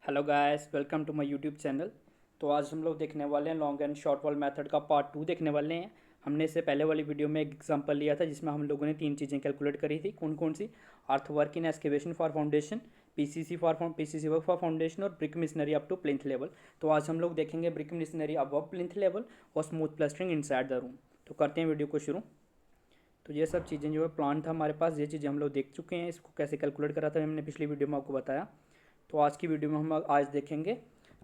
Hello guys, welcome to my YouTube channel. तो आज हम लोग देखने वाले हैं long and short wall method का पार्ट 2 देखने वाले हैं। हमने इससे पहले वाली वीडियो में एक एग्जांपल लिया था जिसमें हम लोगों ने तीन चीज़ें कैलकुलेट करी थी। कौन कौन सी? Earth work in excavation for foundation, PCC work for foundation और brick masonry up to plinth level. तो आज हम लोग देखेंगे brick masonry above plinth level और smooth plastering inside the room. तो करते हैं वीडियो को शुरू। तो ये सब चीज़ें जो है प्लान था हमारे पास, ये चीज़ें हम लोग देख चुके हैं। इसको कैसे कैलकुलेट करा था हमने पिछली वीडियो में आपको बताया। तो आज की वीडियो में हम आज देखेंगे,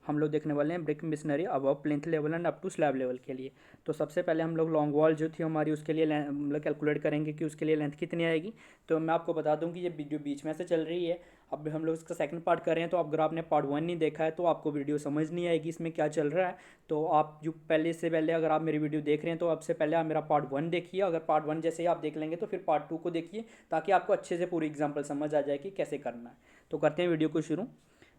हम लोग देखने वाले हैं brick masonry above plinth level and up to slab level के लिए। तो सबसे पहले हम लोग लॉन्ग वॉल जो थी हमारी उसके लिए मतलब कैलकुलेट करेंगे कि उसके लिए लेंथ कितनी आएगी। तो मैं आपको बता दूं कि ये वीडियो बीच में से चल रही है। अब हम लोग इसका सेकंड पार्ट कर रहे हैं, तो अगर आपने पार्ट 1 नहीं देखा है तो आपको वीडियो समझ नहीं आएगी इसमें क्या चल रहा है। तो आप जो पहले से पहले अगर आप मेरी वीडियो देख रहे हैं तो अब से पहले आप मेरा पार्ट 1 देखिए। अगर पार्ट 1 जैसे ही आप देख लेंगे तो फिर पार्ट 2 को देखिए, ताकि आपको अच्छे से पूरी एग्जाम्पल समझ आ जाए कि कैसे करना है। तो करते हैं वीडियो को शुरू।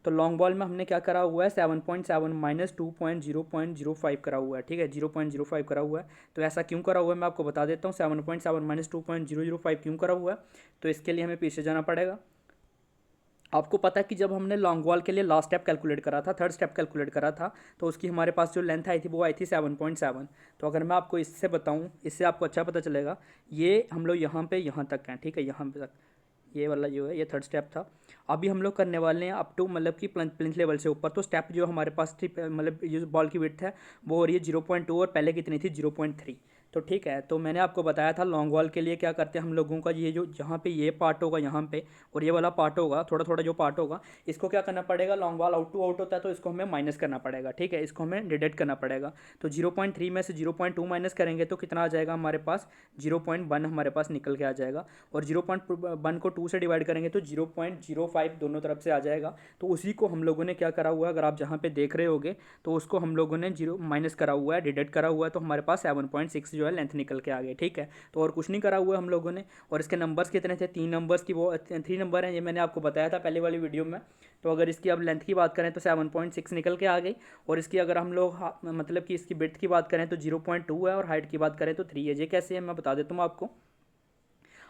तो लॉन्ग बॉल में हमने क्या करा हुआ है, 7.7 माइनस 2.0.05 करा हुआ है। ठीक है, 0.05 करा हुआ है। तो ऐसा क्यों करा हुआ है मैं आपको बता देता हूँ। 7.7 माइनस 2.005 क्यों करा हुआ है, तो इसके लिए हमें पीछे जाना पड़ेगा। आपको पता है कि जब हमने लॉन्ग वॉल के लिए लास्ट स्टेप कैलकुलेट करा था, थर्ड स्टेप कैलकुलेट करा था, तो उसकी हमारे पास जो लेंथ आई थी वो आई थी 7.7। तो अगर मैं आपको इससे बताऊं, इससे आपको अच्छा पता चलेगा। ये हम लोग यहाँ पे यहाँ तक हैं, ठीक है, यहाँ पे तक ये वाला जो है ये थर्ड स्टेप था। अभी हम लोग करने वाले हैं अप टू मतलब कि प्लिंथ लेवल से ऊपर। तो स्टेप जो हमारे पास थी, मतलब ये जो बॉल की विड्थ है वो हो रही है 0.2 और पहले कितनी थी 0.3। तो ठीक है, तो मैंने आपको बताया था लॉन्ग वॉल के लिए क्या करते हैं हम लोगों का, ये जो जहाँ पे ये पार्ट होगा यहाँ पे और ये वाला पार्ट होगा, थोड़ा थोड़ा जो पार्ट होगा, इसको क्या करना पड़ेगा, long wall out to out होता है तो इसको हमें माइनस करना पड़ेगा। ठीक है, इसको हमें डिडक्ट करना पड़ेगा। तो 0.3 में से 0.2 माइनस करेंगे तो कितना आ जाएगा हमारे पास, 0.1 हमारे पास निकल के आ जाएगा। और 0.1 को 2 से डिवाइड करेंगे तो 0.05 दोनों तरफ से आ जाएगा। तो उसी को हम लोगों ने क्या करा हुआ है, अगर आप जहाँ पे देख रहे होगे तो उसको हम लोगों ने जीरो माइनस करा हुआ है, डिडक्ट करा हुआ है। तो हमारे पास 7.6 जो है लेंथ निकल के आ गई। ठीक है, तो और कुछ नहीं करा हुआ है हम लोगों ने। और इसके नंबर्स कितने थे, 3 नंबर्स की, वो 3 नंबर हैं, ये मैंने आपको बताया था पहले वाली वीडियो में। तो अगर इसकी अब लेंथ की बात करें तो 7.6 निकल के आ गई। और इसकी अगर हम लोग मतलब कि इसकी ब्रेड्थ की बात करें तो 0.2 है और हाइट की बात करें तो 3 है। ये कैसे है मैं बता देता हूँ आपको।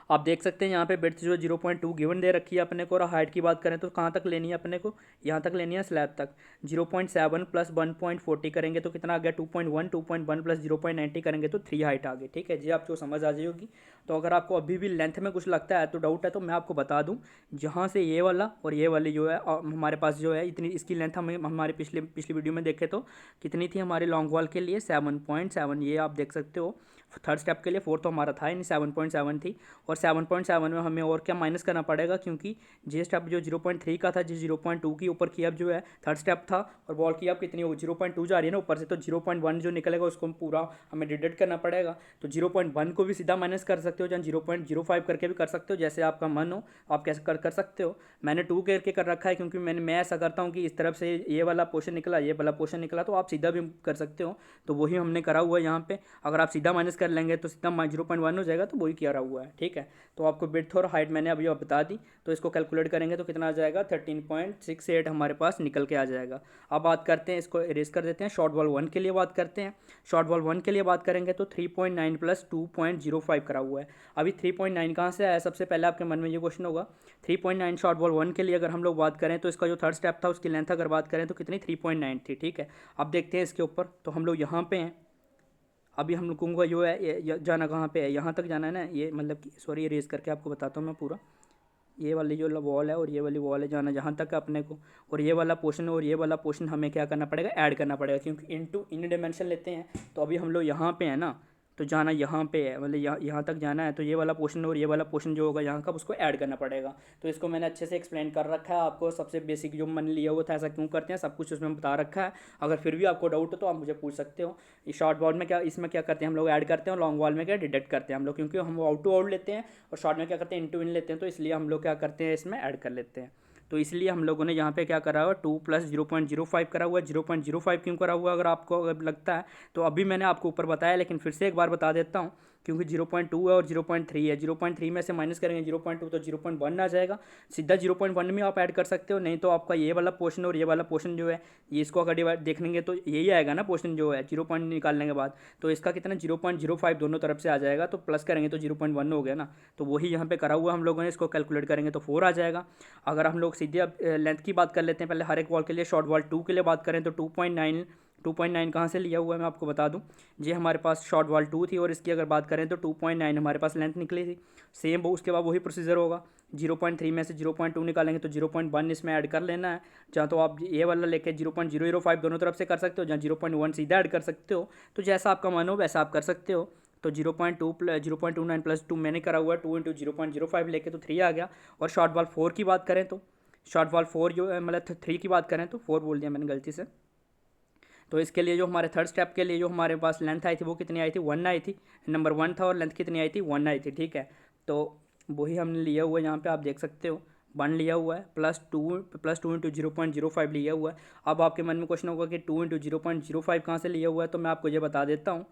आप देख सकते हैं यहाँ पे ब्रेड्थ जो 0.2 गिवन दे रखी है अपने को, और हाइट की बात करें तो कहाँ तक लेनी है अपने को, यहाँ तक लेनी है स्लैब तक। 0.7 प्लस 1.40 करेंगे तो कितना आ गया 2.1, 2.1 प्लस 0.90 करेंगे तो 3 हाइट आ गई। ठीक है जी, आपको समझ आ जाएगी। तो अगर आपको अभी भी लेंथ में कुछ लगता है तो डाउट है तो मैं आपको बता दूँ, जहाँ से ये वाला और ये वाली जो है हमारे पास जो है इतनी, इसकी लेंथ हमें हमारे पिछली वीडियो में देखे तो कितनी थी हमारे लॉन्ग वॉल के लिए, 7.7। ये आप देख सकते हो थर्ड स्टेप के लिए, फोर्थ तो हमारा था ही नहीं, 7.7 थी। और 7.7 में हमें और क्या माइनस करना पड़ेगा, क्योंकि जे स्टेप जो 0.3 का था, जिस 0.2 की ऊपर की अब जो है थर्ड स्टेप था, और बॉल की अब कितनी हो 0.2 जा रही है ना ऊपर से, तो 0.1 जो निकलेगा उसको पूरा हमें डिडक्ट करना पड़ेगा। तो 0.1 को भी सीधा माइनस कर सकते हो, या 0.05 करके भी कर सकते हो, जैसे आपका मन हो आप कैसे कर सकते हो। मैंने 2 करके कर रखा है क्योंकि मैं ऐसा करता हूँ कि इस तरफ से ये वाला पोर्शन निकला, ये वाला पोर्शन निकला, तो आप सीधा भी कर सकते हो। तो वही हमने करा हुआ है यहाँ पे। अगर आप सीधा माइनस कर लेंगे तो सीधा 0.1 हो जाएगा, तो वही किया रहा हुआ है। ठीक है, तो आपको ब्रेड्थ और हाइट मैंने अभी बता दी। तो इसको कैलकुलेट करेंगे तो कितना आ जाएगा, 13.68 हमारे पास निकल के आ जाएगा। अब बात करते हैं, इसको इरेज कर देते हैं, शॉर्ट बॉल 1 के लिए बात करते हैं। शॉर्ट बॉल 1 के लिए बात करेंगे तो 3.9 प्लस 2.05 करा हुआ है। अभी 3.9 कहाँ से आया, सबसे पहले आपके मन में ये क्वेश्चन होगा। 3.9 शॉर्ट बॉल 1 के लिए अगर हम लोग बात करें तो इसका जो थर्ड स्टेप था उसकी लेंथ अगर बात करें तो कितनी 3.9 थी। ठीक है, अब देखते हैं इसके ऊपर। तो हम लोग यहाँ पे हैं, अभी हम लोगों का जो है जाना कहाँ पे है, यहाँ तक जाना है ना, ये मतलब कि सॉरी, रेस करके आपको बताता हूँ मैं पूरा। ये वाली जो वॉल है और ये वाली वॉल है, जाना जहाँ तक है अपने को। और ये वाला पोर्शन और ये वाला पोर्शन हमें क्या करना पड़ेगा, ऐड करना पड़ेगा, क्योंकि इन डायमेंशन लेते हैं। तो अभी हम लोग यहाँ पे हैं ना, तो जाना यहाँ पे है, मतलब यहाँ तक जाना है, तो ये वाला पोर्शन और ये वाला पोर्शन जो होगा यहाँ का उसको ऐड करना पड़ेगा। तो इसको मैंने अच्छे से एक्सप्लेन कर रखा है आपको, सबसे बेसिक जो मैंने लिया हुआ था ऐसा क्यों करते हैं सब कुछ उसमें बता रखा है। अगर फिर भी आपको डाउट हो तो आप मुझे पूछ सकते हो। इस शॉर्ट बॉल में क्या, इसमें क्या करते हैं हम लोग, ऐड करते हैं, और लॉन्ग बॉल में क्या डिडक्ट करते हैं हम लोग, क्योंकि हम आउट टू आउट लेते हैं और शॉर्ट में क्या करते हैं, इन टू इन लेते हैं, तो इसलिए हम लोग क्या करते हैं इसमें ऐड कर लेते हैं। तो इसलिए हम लोगों ने यहाँ पे क्या करा हुआ, 2 प्लस 0.05 करा हुआ है। 0.05 क्यों करा हुआ, अगर आपको अगर लगता है तो अभी मैंने आपको ऊपर बताया, लेकिन फिर से एक बार बता देता हूँ क्योंकि 0.2 है और 0.3 है। 0.3 में से माइनस करेंगे 0.2 तो 0.1 आ जाएगा। सीधा 0.1 में आप ऐड कर सकते हो, नहीं तो आपका ये वाला पोर्शन और ये वाला पोर्शन जो है ये इसको अगर डिवाइड देखेंगे तो यही आएगा ना पोर्शन जो है 0 पॉइंट निकालने के बाद। तो इसका कितना 0.05 दोनों तरफ से आ जाएगा, तो प्लस करेंगे तो 0.1 हो गया ना। तो वही यहाँ पे करा हुआ हम लोगों ने, इसको कैलकुलेट करेंगे तो 4 आ जाएगा। अगर हम लोग सीधे अब लेंथ की बात कर लेते हैं पहले हर एक वॉल के लिए। शॉर्ट वॉल 2 के लिए बात करें तो 2.9 कहाँ से लिया हुआ है मैं आपको बता दूं। ये हमारे पास शॉर्ट वॉल 2 थी और इसकी अगर बात करें तो 2.9 हमारे पास लेंथ निकली थी। सेम उसके बाद वही प्रोसीजर होगा, 0.3 में से 0.2 निकालेंगे तो 0.1 इसमें ऐड कर लेना है। जहाँ तो आप ये वाला लेके 0.005 दोनों तरफ से कर सकते हो, जहाँ 0.1 सीधा ऐड कर सकते हो। तो जैसा आपका मन हो वैसा आप कर सकते हो। तो 0.2 प्लस 0.29 प्लस 2 मैंने करा हुआ है, 2 इंटू 0.05 लेके तो 3 आ गया। और शॉर्ट वॉल 4 की बात करें तो शॉर्ट वॉल 4 जो मतलब 3 की बात करें तो 4 बोल दिया मैंने गलती से। तो इसके लिए जो हमारे थर्ड स्टेप के लिए जो हमारे पास लेंथ आई थी वो कितनी आई थी, 1 आई थी, नंबर 1 था और लेंथ कितनी आई थी, 1 आई थी। ठीक है, तो वही हमने लिया हुआ है, यहाँ पे आप देख सकते हो 1 लिया हुआ है प्लस टू इंटू 0.05 लिया हुआ है। अब आपके मन में क्वेश्चन होगा कि 2 इंटू 0.05 कहाँ से लिया हुआ है, तो मैं आपको ये बता देता हूँ।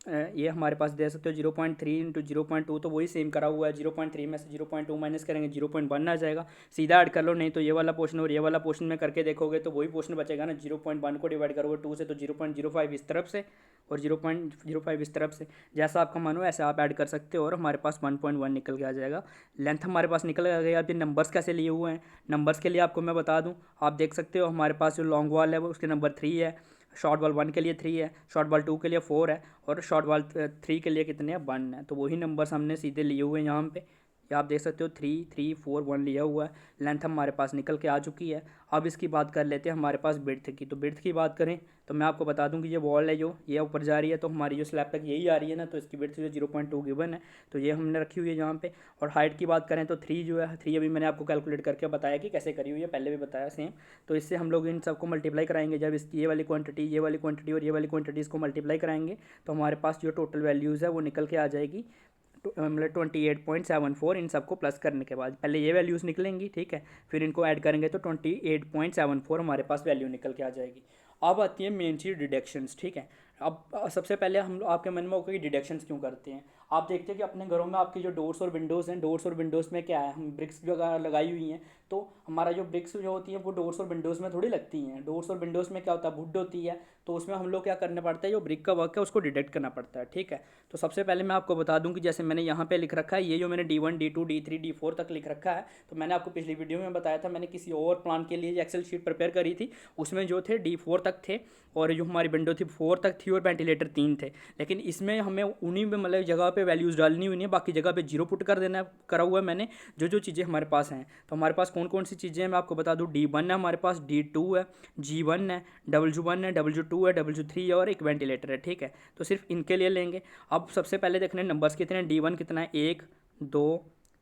ये हमारे पास दे सकते हो 0.3 इंटू 0.2, तो वही सेम करा हुआ है। 0.3 में से 0.2 माइनस करेंगे 0.1 आ जाएगा। सीधा ऐड कर लो, नहीं तो ये वाला पोर्शन और ये वाला पोर्शन में करके देखोगे तो वही पोर्शन बचेगा ना। 0.1 को डिवाइड करोगे 2 से तो 0.05 इस तरफ से और 0.05 इस तरफ से। जैसा आपका मन हो ऐसा आप ऐड कर सकते हो और हमारे पास 1.1 निकल के आ जाएगा। लेंथ हमारे पास निकल गया। अभी नंबर्स कैसे लिए हुए हैं, नंबर्स के लिए आपको मैं बता दूँ, आप देख सकते हो हमारे पास जो लॉन्ग वॉल है वो उसके नंबर 3 है, शॉर्ट बॉल 1 के लिए 3 है, शॉर्ट बॉल 2 के लिए 4 है और शॉर्ट बॉल 3 के लिए कितने हैं, 1 है। तो वही नंबर्स हमने सीधे लिए हुए हैं यहाँ पे। ये आप देख सकते हो 3 3 4 1 लिया हुआ है। लेंथ हमारे पास निकल के आ चुकी है। अब इसकी बात कर लेते हैं हमारे पास बिड्थ की। तो बिड्थ की बात करें तो मैं आपको बता दूं कि ये वॉल है जो ये ऊपर जा रही है, तो हमारी जो स्लैब तक यही आ रही है ना, तो इसकी बिड्थ जो 0.2 गिवन है, तो ये हमने रखी हुई है यहाँ पे। और हाइट की बात करें तो 3 जो है 3 अभी मैंने आपको कैलकुलेट करके बताया कि कैसे करी हुई है, पहले भी बताया सेम। तो इससे हम लोग इन सबको मल्टीप्लाई कराएंगे, जब इसकी ये वाली क्वांटिटी और ये वाली क्वांटिटी इसको मल्टीप्लाई कराएंगे तो हमारे पास जो टोटल वैल्यूज़ है वो निकल के आ जाएगी मतलब 28.74। इन सबको प्लस करने के बाद पहले ये वैल्यूज़ निकलेंगी, ठीक है, फिर इनको ऐड करेंगे तो 28.74 हमारे पास वैल्यू निकल के आ जाएगी। अब आती है मेन चीज़ डिडक्शंस। ठीक है, अब सबसे पहले हम आपके मन में होगा कि डिडक्शंस क्यों करते हैं। आप देखते हैं कि अपने घरों में आपकी जो डोर्स और विंडोज़ हैं, डोर्स और विंडोज़ में क्या है, हम ब्रिक्स वगैरह लगाई हुई हैं। तो हमारा जो ब्रिक्स जो होती हैं वो डोर्स और विंडोज़ में थोड़ी लगती हैं। डोर्स और विंडोज़ में क्या होता है, वुड होती है, तो उसमें हम लोग क्या करना पड़ता है, जो ब्रिक का वर्क है उसको डिडक्ट करना पड़ता है। ठीक है, तो सबसे पहले मैं आपको बता दूं कि जैसे मैंने यहाँ पे लिख रखा है, ये जो मैंने D1 D2 D3 D4 तक लिख रखा है, तो मैंने आपको पिछली वीडियो में बताया था, मैंने किसी और प्लान के लिए एक्सेल शीट प्रिपेयर करी थी, उसमें जो थे D4 तक थे और जो हमारी विंडो थी 4 तक थी और वेंटिलेटर 3 थे। लेकिन इसमें हमें उन्हीं में मतलब जगह पे वैल्यूज़ डालनी हुई है, बाकी जगह पे 0 पुट कर देना करा हुआ है मैंने, जो चीज़ें हमारे पास हैं। तो हमारे पास कौन कौन सी चीज़ें हैं मैं आपको बता दूँ। D1 है हमारे पास, D2 है, G1 है, W1 है, W2 है, W3 है और एक वेंटिलेटर है। ठीक है, तो सिर्फ इनके लिए लेंगे। अब सबसे पहले देखने नंबर्स कितने हैं। D1 कितना है, 1 2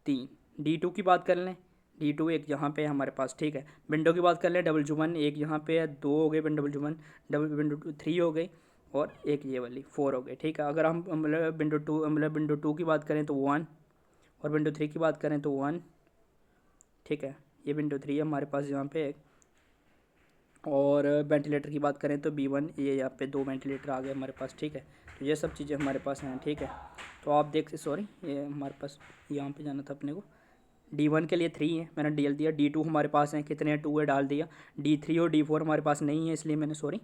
3। D2 की बात कर लें, D2 एक यहाँ पे है हमारे पास। ठीक है, विंडो की बात कर लें, W1 एक यहाँ पे है, 2 हो गए W1, विंडो 3 हो गई और एक ये वाली 4 हो गई। ठीक है, अगर हम मतलब विंडो 2 की बात करें तो 1 और विंडो 3 की बात करें तो 1। ठीक है, ये विंडो 3 है हमारे पास यहाँ पे एक। और वेंटिलेटर की बात करें तो B1, ये यहाँ पे 2 वेंटिलेटर आ गए हमारे पास। ठीक है, तो ये सब चीज़ें हमारे पास हैं। ठीक है, तो आप देख सॉरी ये हमारे पास यहाँ पे जाना था अपने को। D1 के लिए 3 है, मैंने डाल दिया। D2 हमारे पास हैं, कितने हैं, 2 है, डाल दिया। D3 और D4 हमारे पास नहीं है, इसलिए मैंने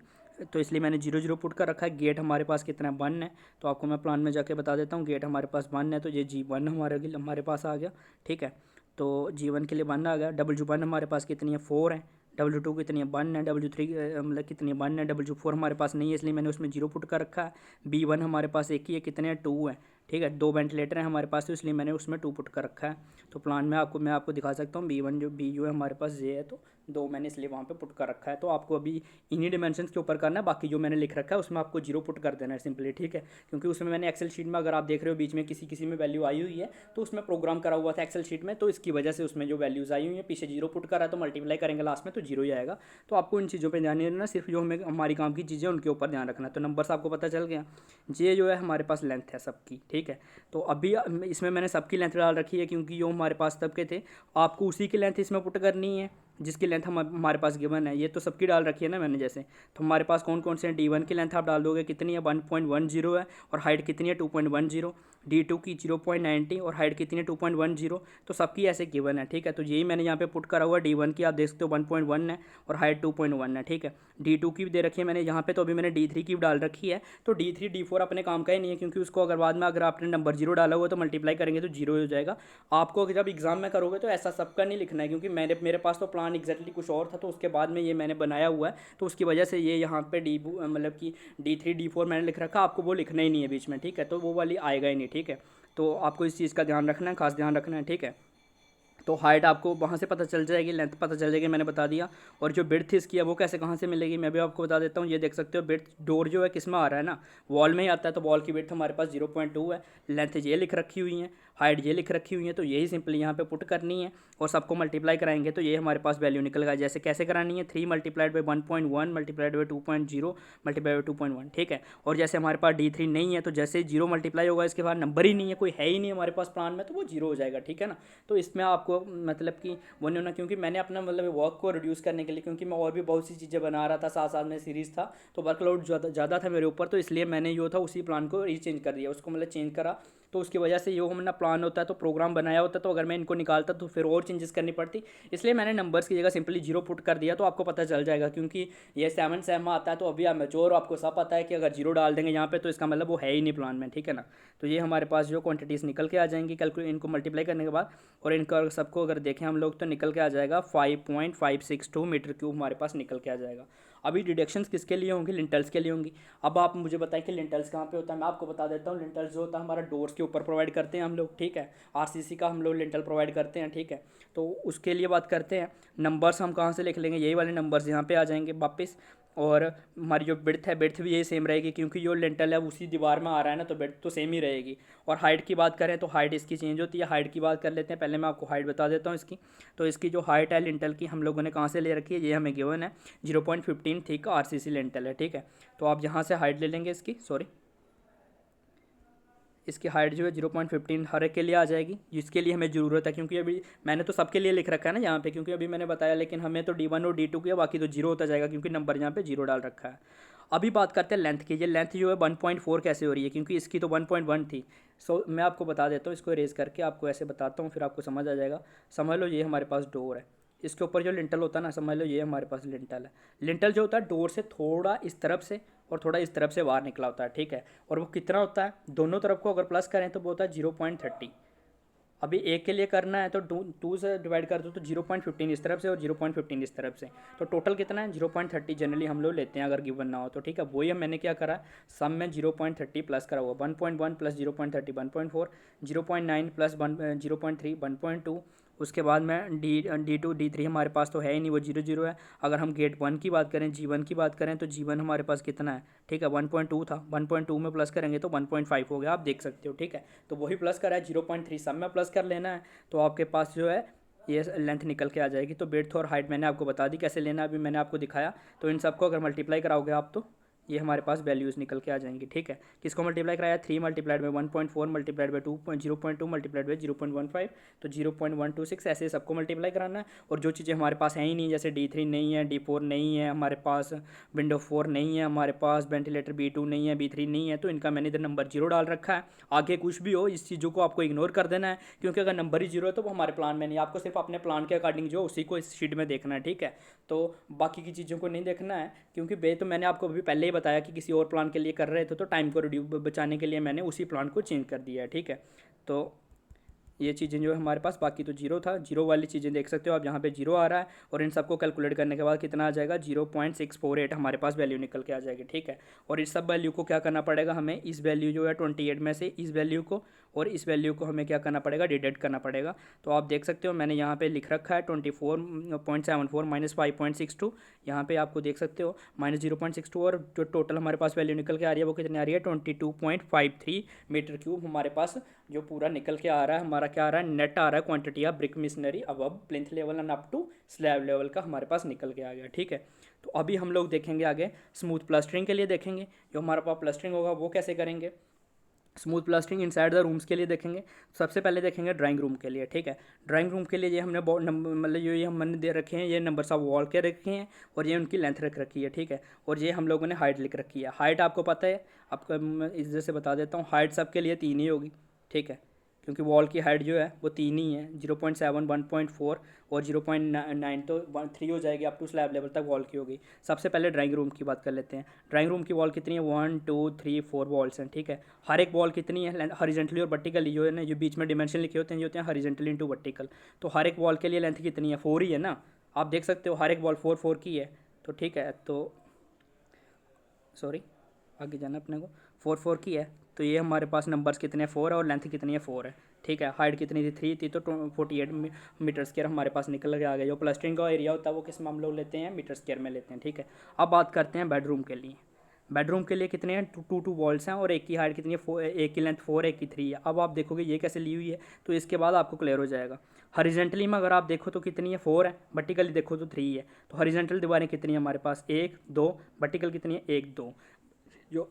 तो इसलिए मैंने 0 0 पुट कर रखा है। गेट हमारे पास कितना है, 1 है, तो आपको मैं प्लान में जाके बता देता हूँ। गेट हमारे पास 1 है, तो ये G1 हमारे पास आ गया। ठीक है, तो G1 के लिए 1 आ गया। W1 हमारे पास कितनी है, 4 है। W2 कितनी है, 1 है। W3 मतलब कितनी है, 1 है। W4 हमारे पास नहीं है, इसलिए मैंने उसमें 0 पुट कर रखा है। B1 हमारे पास एक ही है, कितने हैं, 2 है। ठीक है, 2 वेंटिलेटर हैं हमारे पास, तो इसलिए मैंने उसमें 2 पुट कर रखा है। तो प्लान में मैं आपको दिखा सकता हूँ। B जो है हमारे पास ये है, तो 2 मैंने इसलिए वहाँ पे पुट कर रखा है। तो आपको अभी इन्हीं डिमेंशंस के ऊपर करना है, बाकी जो मैंने लिख रखा है उसमें आपको 0 पुट कर देना है सिंपली। ठीक है, क्योंकि उसमें मैंने एक्सेल शीट में, अगर आप देख रहे हो बीच में किसी में वैल्यू आई हुई है, तो उसमें प्रोग्राम करा हुआ था एक्सेल शीट में, तो इसकी वजह से उसमें जो वैल्यूज़ आई हुई है, पीछे 0 पुट करा है, तो मल्टीप्लाई करेंगे लास्ट में तो 0 ही आएगा। तो आपको इन चीज़ों पर ध्यान नहीं देना, सिर्फ जो हमारी काम की चीज़ें उनके ऊपर ध्यान रखना है। तो नंबर्स आपको पता चल गया। ये जो है हमारे पास लेंथ है सबकी। ठीक है, तो अभी इसमें मैंने सबकी लेंथ डाल रखी है, क्योंकि जो हमारे पास तब के थे, आपको उसी की लेंथ इसमें पुट करनी है। जिसकी लेंथ हमारे पास गिवन है, ये तो सबकी डाल रखी है ना मैंने जैसे। तो हमारे पास कौन कौन से हैं, D1 की लेंथ आप डाल दोगे कितनी है 1.10 है, और हाइट कितनी है 2.10, D2 की 0.90 और हाइट कितनी है 2.10, तो सबकी ऐसे गिवन है, ठीक है। तो यही मैंने यहाँ पे पुट करा हुआ, D1 की आप देख सकते हो 1.1 है और हाइट 2.1 है, ठीक है। D2 की भी दे रखी है मैंने यहाँ पे, तो अभी मैंने D3 की भी डाल रखी है। तो D3 D4 अपने काम का ही नहीं है, क्योंकि उसको अगर बाद में अगर आपने नंबर 0 डाला हुआ तो मल्टीप्लाई करेंगे तो 0 हो जाएगा। आपको जब एग्जाम में करोगे तो ऐसा सबका नहीं लिखना है, क्योंकि मेरे पास तो प्लान एग्जैक्टली कुछ और था, तो उसके बाद में ये मैंने बनाया हुआ है, तो उसकी वजह से ये यहाँ पे मतलब कि D3 D4 मैंने लिख रखा, आपको वो लिखना ही नहीं है बीच में, ठीक है। तो वो वाली आएगा ही नहीं, ठीक है। तो आपको इस चीज़ का ध्यान रखना है, खास ध्यान रखना है, ठीक है। तो हाइट आपको वहाँ से पता चल जाएगी, लेंथ पता चल जाएगी, मैंने बता दिया। और जो बिड्थ इसकी है वो कैसे कहाँ से मिलेगी, मैं भी आपको बता देता हूँ। ये देख सकते हो बिड्थ डोर जो है किस में आ रहा है ना, वॉल में ही आता है, तो वॉल की बिड्थ हमारे पास 0.2 है, लेंथ ये लिख रखी हुई है, हाइट ये लिख रखी हुई है। तो यही सिंपली यहाँ पे पुट करनी है और सबको मल्टीप्लाई कराएंगे तो ये हमारे पास वैल्यू निकल गया। जैसे कैसे करानी है, 3 multiplied by 1.1 multiplied by 2.0 multiplied by 2.1, ठीक है। और जैसे हमारे पास D3 नहीं है, तो जैसे 0 मल्टीप्लाई होगा इसके बाद नंबर ही नहीं है, कोई है ही नहीं हमारे पास प्लान में, तो वो 0 हो जाएगा, ठीक है ना। तो इसमें आपको मतलब कि वो नहीं होना, क्योंकि मैंने अपना मतलब वर्क को रिड्यूस करने के लिए, क्योंकि मैं और भी बहुत सी चीज़ें बना रहा था, साथ साथ में सीरीज़ था, तो वर्कलोड ज़्यादा था मेरे ऊपर, तो इसलिए मैंने जो था उसी प्लान को रीचेंज कर दिया, उसको मतलब चेंज करा। तो उसकी वजह से ये हमारा प्लान होता है, तो प्रोग्राम बनाया होता है, तो अगर मैं इनको निकालता तो फिर और चेंजेस करनी पड़ती, इसलिए मैंने नंबर्स की जगह सिंपली 0 पुट कर दिया, तो आपको पता चल जाएगा। क्योंकि ये 7 सेम आता है, तो अभी आप मेच्योर, आपको सब पता है कि अगर 0 डाल देंगे यहाँ पे तो इसका मतलब वो है ही नहीं प्लान में, ठीक है ना। तो ये हमारे पास जो क्वांटिटीज़ निकल के आ जाएंगी कैलकुलेट, इनको मल्टीप्लाई करने के बाद, और इनका सबको अगर देखें हम लोग तो निकल के आ जाएगा 5.562 मीटर क्यूब हमारे पास निकल के आ जाएगा। अभी डिडक्शंस किसके लिए होंगी, लिंटल्स के लिए होंगी। अब आप मुझे बताएं कि लिंटल्स कहाँ पे होता है, मैं आपको बता देता हूँ। लिंटल्स जो होता है हमारा डोर्स के ऊपर प्रोवाइड करते हैं हम लोग, ठीक है। आरसीसी का हम लोग लिंटल प्रोवाइड करते हैं, ठीक है। तो उसके लिए बात करते हैं। नंबर्स हम कहाँ से लिख लेंगे, यही वाले नंबर्स यहाँ पे आ जाएंगे वापस। और हमारी जो बिड्थ है, बिड्थ भी यही सेम रहेगी, क्योंकि जो लिंटल है उसी दीवार में आ रहा है ना, तो बिड्थ तो सेम ही रहेगी। और हाइट की बात करें तो हाइट इसकी चेंज होती है। हाइट की बात कर लेते हैं, पहले मैं आपको हाइट बता देता हूँ इसकी। तो इसकी जो हाइट है लिंटल की, हम लोगों ने कहाँ से ले रखी है, ये हमें गिवन है 0.15 थिक आरसीसी लिंटल है, ठीक है। तो आप यहाँ से हाइट ले लेंगे इसकी, सॉरी, इसकी हाइट जो है 0.15 हर एक के लिए आ जाएगी, जिसके लिए हमें ज़रूरत है। क्योंकि अभी मैंने तो सबके लिए लिख रखा है ना यहाँ पे, क्योंकि अभी मैंने बताया, लेकिन हमें तो D1 और D2 की है, बाकी तो 0 होता जाएगा, क्योंकि नंबर यहाँ पे 0 डाल रखा है। अभी बात करते हैं लेंथ की। ये लेंथ जो है 1.4 कैसे हो रही है, क्योंकि इसकी तो 1.1 थी। मैं आपको बता देता हूँ, इसको इरेज करके आपको ऐसे बताता हूँ, फिर आपको समझ आ जाएगा। समझ लो ये हमारे पास डोर है, इसके ऊपर जो लिंटल होता है ना, समझ लो ये हमारे पास लिंटल है। लिंटल जो होता है डोर से थोड़ा इस तरफ से और थोड़ा इस तरफ से बाहर निकला होता है, ठीक है। और वो कितना होता है, दोनों तरफ को अगर प्लस करें तो वो होता है 0.30। अभी एक के लिए करना है तो टू से डिवाइड कर दो तो 0.15 इस तरफ से और 0.15 इस तरफ से, तो टोटल कितना है 0.30 जनरली हम लोग लेते हैं अगर गिवन ना हो तो, ठीक है। वही मैंने क्या करा, सम में 0.30 प्लस करा हुआ, 1.1 प्लस 0.30 1.4, 0.9 प्लस 0.3 1.2। उसके बाद में D2 D3 हमारे पास तो है ही नहीं, वो 0 है। अगर हम गेट 1 की बात करें, G1 की बात करें, तो G1 हमारे पास कितना है, ठीक है 1.2 था, 1.2 में प्लस करेंगे तो 1.5 हो गया, आप देख सकते हो, ठीक है। तो वही प्लस करा है 0.3, सब में प्लस कर लेना है, तो आपके पास जो है ये लेंथ निकल के आ जाएगी। तो बिड्थ और हाइट मैंने आपको बता दी कैसे लेना है, अभी मैंने आपको दिखाया। तो इन सबको अगर मल्टीप्लाई कराओगे आप तो ये हमारे पास वैल्यूज़ निकल के आ जाएंगी, ठीक है। किसको मल्टीप्लाई कराया, 3 multiplied by 1.4 multiplied by 0.2 multiplied by 0.15, तो 0.126 ऐसे सबको मल्टीप्लाई कराना है। और जो चीज़ें हमारे पास हैं ही नहीं, जैसे D3 नहीं है, D4 नहीं है हमारे पास, विंडो 4 नहीं है हमारे पास, वेंटिलेटर B2 नहीं है, B3 नहीं है, तो इनका मैंने इधर नंबर 0 डाल रखा है। आगे कुछ भी हो, इस चीज़ों को आपको इग्नोर कर देना है, क्योंकि अगर नंबर ही 0 है तो वो हमारे प्लान में नहीं, आपको सिर्फ अपने प्लान के अकॉर्डिंग जो उसी को इस शीट में देखना है, ठीक है। तो बाकी की चीज़ों को नहीं देखना है, क्योंकि तो मैंने आपको अभी पहले ही बताया कि किसी और प्लान के लिए कर रहे थे, तो टाइम को बचाने के लिए मैंने उसी प्लान को चेंज कर दिया है, ठीक है। तो ये चीज़ें जो है हमारे पास, बाकी तो 0 था, 0 वाली चीज़ें देख सकते हो आप, यहाँ पे 0 आ रहा है। और इन सबको कैलकुलेट करने के बाद कितना आ जाएगा, 0.648 हमारे पास वैल्यू निकल के आ जाएगी, ठीक है। और इस सब वैल्यू को क्या करना पड़ेगा हमें, इस वैल्यू जो है 28 में से इस वैल्यू को और इस वैल्यू को हमें क्या करना पड़ेगा, डिडक्ट करना पड़ेगा। तो आप देख सकते हो मैंने यहाँ पे लिख रखा है 24.74 माइनस 5.62, यहाँ पे आपको देख सकते हो माइनस 0.62, और जो टोटल हमारे पास वैल्यू निकल के आ रही है वो कितनी आ रही है, 22.53 मीटर क्यूब हमारे पास जो पूरा निकल के आ रहा है। हमारा क्या आ रहा है, नेट आ रहा है quantity of brick masonry above plinth level and up to slab level का हमारे पास निकल के आ गया, ठीक है। तो अभी हम लोग देखेंगे आगे स्मूथ प्लास्टरिंग के लिए देखेंगे, जो हमारे पास प्लास्टरिंग होगा वो कैसे करेंगे। Smooth plastering inside the rooms के लिए देखेंगे। सबसे पहले देखेंगे ड्राइंग रूम के लिए, ठीक है। ड्राइंग रूम के लिए ये हमने मतलब ये हमने दे रखे हैं, ये नंबर्स ऑफ वॉल के रखे हैं और ये उनकी लेंथ रख रखी है, ठीक है। और ये हम लोगों ने हाइट लिख रखी है। हाइट आपको पता है, आपको मैं इस जैसे बता देता हूँ, हाइट सबके लिए 3 ही होगी, ठीक है, क्योंकि वॉल की हाइट जो है वो 3 ही है, 0.7, 1.4 और 0.9, तो 3 हो जाएगी, अप टू स्लैब लेवल तक वॉल की होगी। सबसे पहले ड्राइंग रूम की बात कर लेते हैं। ड्राइंग रूम की वॉल कितनी है, 1 2 3 4 वॉल्स हैं, ठीक है। हर एक वॉल कितनी है, हॉरिजॉन्टली और वर्टिकली जो है ना, जो बीच में डिमेंशन लिखे होते हैं, जो होते हैं हॉरिजॉन्टली इंटू वर्टिकल। तो हर एक वॉल के लिए लेंथ कितनी है, 4 ही है ना। आप देख सकते हो हर एक वॉल 4 4 की है, तो ठीक है। तो सॉरी, आगे जाना अपने को, 4 4 की है। तो ये हमारे पास नंबर्स कितने हैं, 4 है, और लेंथ कितनी है, 4 है, ठीक है। हाइट कितनी थी, 3 थी, तो 48 मीटर स्क्वायर हमारे पास निकल के आ गया। जो प्लास्टरिंग का एरिया होता है वो किस में हम लोग लेते हैं, मीटर स्क्वायर में लेते हैं, ठीक है। अब बात करते हैं बेडरूम के लिए। बेडरूम के लिए कितने हैं, टू वॉल्स हैं और एक की हाइट कितनी है, एक की लेंथ 4, एक की 3 है। अब आप देखोगे ये कैसे ली हुई है, तो इसके बाद आपको क्लियर हो जाएगा। हॉरिजॉन्टली में अगर आप देखो तो कितनी है, 4 है, वर्टिकली देखो तो 3 है। तो हॉरिजॉन्टल दीवारें कितनी है हमारे पास, 1 2, वर्टिकल कितनी है, 1 2। जो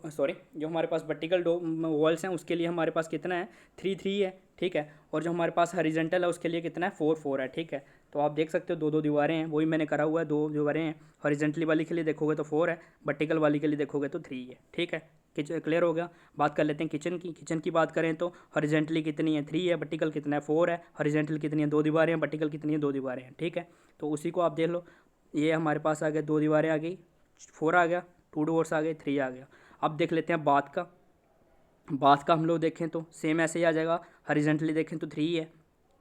हमारे पास वर्टिकल वॉल्स हैं उसके लिए हमारे पास कितना है, 3 3 है, ठीक है। और जो हमारे पास हॉरिजॉन्टल है उसके लिए कितना है, 4 4 है, ठीक है। तो आप देख सकते हो दो दो दीवारें हैं, वही मैंने करा हुआ है, 2 दीवारें हैं। हॉरिजॉन्टली वाली के लिए देखोगे तो 4 है, वर्टिकल वाली के लिए देखोगे तो 3 है, ठीक है। किचन क्लियर हो गया। बात कर लेते हैं किचन की। किचन की बात करें तो हॉरिजॉन्टली कितनी है, 3 है, वर्टिकल कितना है, 4 है। हॉरिजॉन्टल कितनी है, 2 दीवारें हैं, वर्टिकल कितनी है, 2 दीवारें हैं, ठीक है। तो उसी को आप देख लो, ये हमारे पास आ गया, 2 दीवारें आ गई, 4 आ गया, 2 डोर्स आ गए, 3 आ गया। अब देख लेते हैं बाथ का। बाथ का हम लोग देखें तो सेम ऐसे ही आ जाएगा। हॉरिजॉन्टली देखें तो 3 है,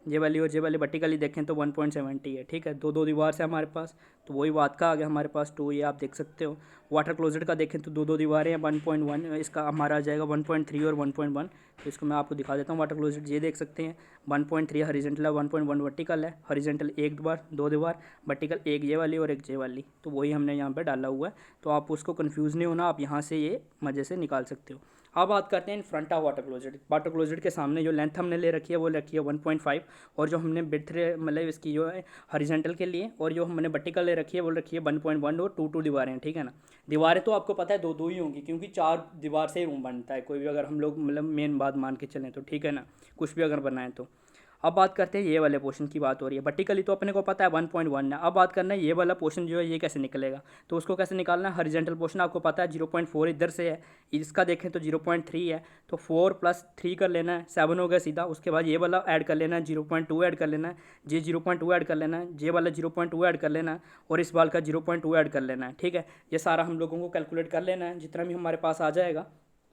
ये वाली, और ये वाली वर्टिकली देखें तो 1.70 है, ठीक है। दो दो दीवार से हमारे पास, तो वही बात का आ गया हमारे पास 2, ये आप देख सकते हो। वाटर क्लोजेट का देखें तो दो दो दीवारें हैं, 1.1, इसका हमारा आ जाएगा 1.3 और 1.1। तो इसको मैं आपको दिखा देता हूँ। वाटर क्लोजेट ये देख सकते हैं, 1.3 हॉरिजॉन्टल है, 1.1 वर्टिकल है। हॉरिजॉन्टल एक दीवार, 2 दीवार, वर्टिकल एक ये वाली और एक ये वाली, तो वही हमने यहाँ पर डाला हुआ है। तो आप उसको कन्फ्यूज़ नहीं होना, आप यहाँ से ये मज़े से निकाल सकते हो। अब बात करते हैं in front of water closet. Water closet के सामने जो लेंथ हमने ले रखी है वो रखी है 1.5, और जो हमने बिड्थ मतलब इसकी जो है हॉरिजॉन्टल के लिए, और जो हमने वर्टिकल ले रखी है वो रखी है 1.1, और 2 2 दीवारें हैं, ठीक है ना। दीवारें तो आपको पता है 2 2 ही होंगी, क्योंकि 4 दीवार से ही रूम बनता है कोई भी, अगर हम लोग मतलब मेन बात मान के चलें तो, ठीक है ना, कुछ भी अगर बनाएं तो। अब बात करते हैं ये वाले पोर्शन की, बात हो रही है वर्टिकली, तो अपने को पता है 1.1 है। अब बात करना है ये वाला पोर्शन जो है ये कैसे निकलेगा, तो उसको कैसे निकालना है। हॉरिजॉन्टल पोर्शन आपको पता है 0.4 इधर से है, इसका देखें तो 0.3 है, तो 4 + 3 कर लेना है, 7 हो गया सीधा। उसके बाद ये वाला ऐड कर लेना है, 0.2 ऐड कर लेना है, ये 0.2 ऐड कर लेना है, ये वाला 0.2 ऐड कर लेना है, और इस बाल का 0.2 ऐड कर लेना है, ठीक है। ये सारा हम लोगों को कैलकुलेट कर लेना है, जितना भी हमारे पास आ जाएगा,